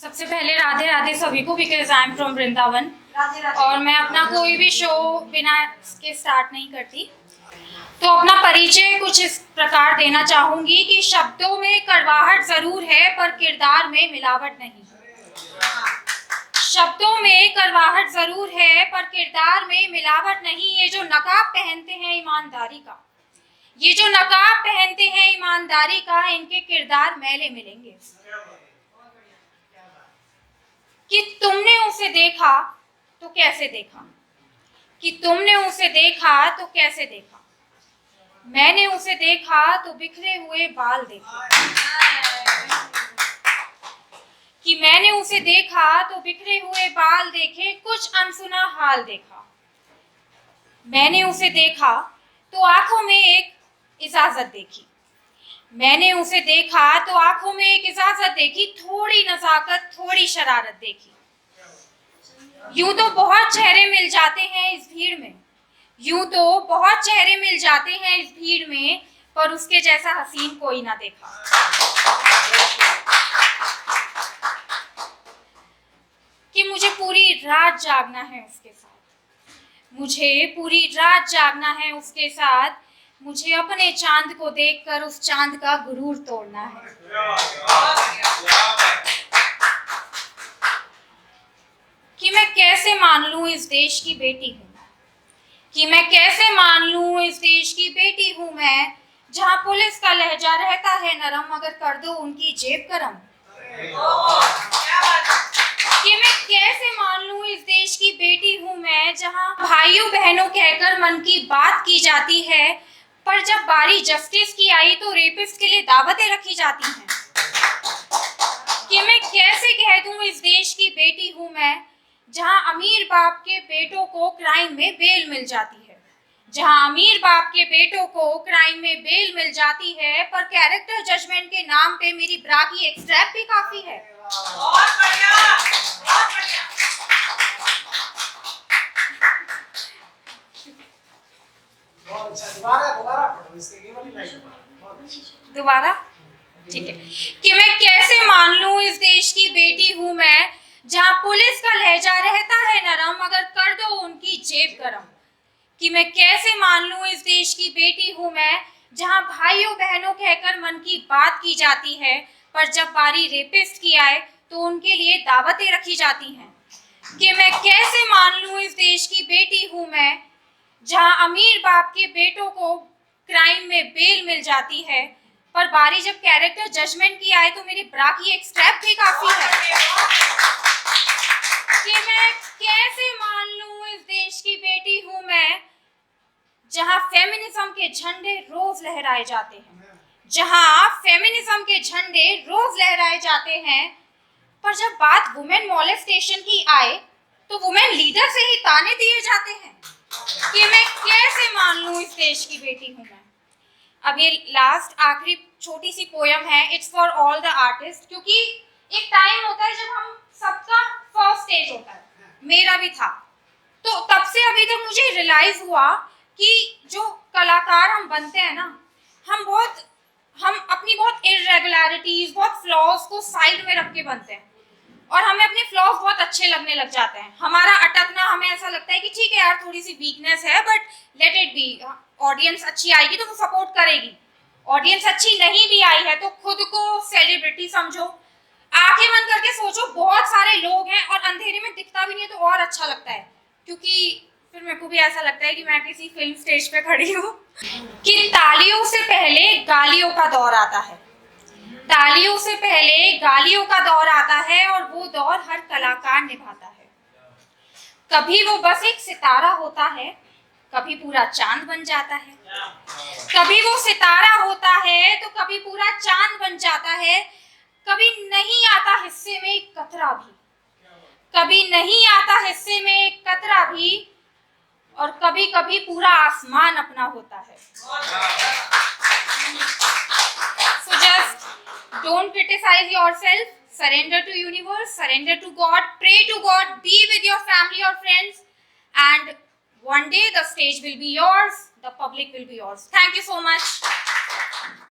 सबसे पहले राधे राधे सभी को, because I am from Vrindavan और मैं अपना कोई भी शो बिना इसके स्टार्ट नहीं करती। तो अपना परिचय कुछ इस प्रकार देना चाहूंगी कि शब्दों में कड़वाहट जरूर है पर किरदार में मिलावट नहीं। शब्दों में कड़वाहट जरूर है पर किरदार में मिलावट नहीं। ये जो नकाब पहनते हैं ईमानदारी का, ये जो नकाब पहनते हैं ईमानदारी का, इनके किरदार मैले मिलेंगे। कि तुमने उसे देखा तो कैसे देखा, कि तुमने उसे देखा तो कैसे देखा, मैंने उसे देखा तो बिखरे हुए बाल देखा। कि मैंने उसे देखा तो बिखरे हुए बाल देखे, कुछ अनसुना हाल देखा। मैंने उसे देखा तो आंखों में एक इजाजत देखी। मैंने उसे देखा तो आंखों में एक इजाजत देखी, थोड़ी नजाकत थोड़ी शरारत देखी। यूं तो बहुत चेहरे मिल जाते हैं इस भीड़ में, यूं तो बहुत चेहरे मिल जाते हैं इस भीड़ में, पर उसके जैसा हसीन कोई ना देखा। कि मुझे पूरी रात जागना है उसके साथ, मुझे पूरी रात जागना है उसके साथ, मुझे अपने चांद को देखकर उस चांद का गुरूर तोड़ना है। कि मैं कैसे मान लूं इस देश की बेटी हूं, कि मैं कैसे मान लूं इस देश की बेटी हूं मैं, जहां पुलिस का लहजा रहता है नरम मगर कर दो उनकी जेब गरम। कि मैं कैसे मान लूं इस देश की बेटी हूं मैं, जहां भाइयों बहनों कहकर मन की बात की जाती है, पर जब बारी जस्टिस की आई तो रेपिस्ट के लिए दावतें रखी जाती हैं। कि मैं कैसे कह दूं इस देश की बेटी हूं मैं, जहां अमीर बाप के बेटों को क्राइम में बेल मिल जाती है, जहां अमीर बाप के बेटों को क्राइम में बेल मिल जाती है, पर कैरेक्टर जजमेंट के नाम पे मेरी ब्रा की एक स्ट्रैप भी काफी है। बहुत बढ़िया, बहुत बढ़िया। दोबारा ठीक है। कि मैं कैसे मान लूं इस देश की बेटी हूं मैं, जहां पुलिस का लहजा रहता है नरम मगर कर दो उनकी जेब गरम। कि मैं कैसे मान लूं इस देश की बेटी हूं मैं, जहां भाइयों बहनों कहकर मन की बात की जाती है, पर जब बारी रेपिस्ट की आए तो उनके लिए दावतें रखी जाती हैं। कि मैं कैसे मान लूं इस देश की बेटी हूं मैं, जहां अमीर बाप के बेटों को क्राइम में बेल मिल जाती है, पर बारी जब कैरेक्टर जजमेंट की आए तो मेरी ब्रा की एक स्ट्रैप भी काफी है। कि मैं कैसे मान लूं इस देश की बेटी हूं मैं, जहां फेमिनिज्म के झंडे रोज लहराए जाते हैं, जहां फेमिनिज्म के झंडे रोज लहराए जाते हैं, पर जब बात वुमेन मॉलेस्टेशन की आए तो वुमेन लीडर से ही ताने दिए जाते हैं। कि मैं कैसे मान लूं इस देश की बेटी हूं मैं। अब ये लास्ट आखिरी छोटी सी पोयम है, it's for all the artist, क्योंकि एक टाइम होता है जब हम सबका फर्स्ट स्टेज होता है, मेरा भी था, तो तब से अभी तक मुझे रियलाइज हुआ कि जो कलाकार हम बनते हैं ना, हम अपनी बहुत इरेगुलरिटीज, बहुत फ्लॉज को साइड में रख के बनते हैं और हमें अपने फ्लॉज बहुत अच्छे लगने लग जाते हैं। हमारा अटकना, हमें ऐसा लगता है कि ठीक है यार थोड़ी सी वीकनेस है but let it be, audience अच्छी आएगी तो वो सपोर्ट करेगी, ऑडियंस अच्छी नहीं भी आई है तो खुद को सेलिब्रिटी समझो, आंखें बंद करके सोचो बहुत सारे लोग हैं और अंधेरे में दिखता भी नहीं तो और अच्छा लगता है, क्योंकि फिर मेरे को भी ऐसा लगता है कि मैं किसी फिल्म स्टेज पे खड़ी हूँ। कि तालियों से पहले गालियों का दौर आता है, तालियों से पहले गालियों का दौर आता है और वो दौर हर कलाकार निभाता है। कभी वो बस एक सितारा होता है, कभी पूरा चांद बन जाता है, कभी वो सितारा होता है तो कभी पूरा चांद बन जाता है, कभी नहीं आता हिस्से में एक कतरा भी, कभी नहीं आता हिस्से में एक कतरा भी, और कभी कभी पूरा आसमान अपना होता है। So just don't criticize yourself, surrender to universe, surrender to God, pray to God, be with your family or friends, and one day the stage will be yours, the public will be yours. Thank you so much.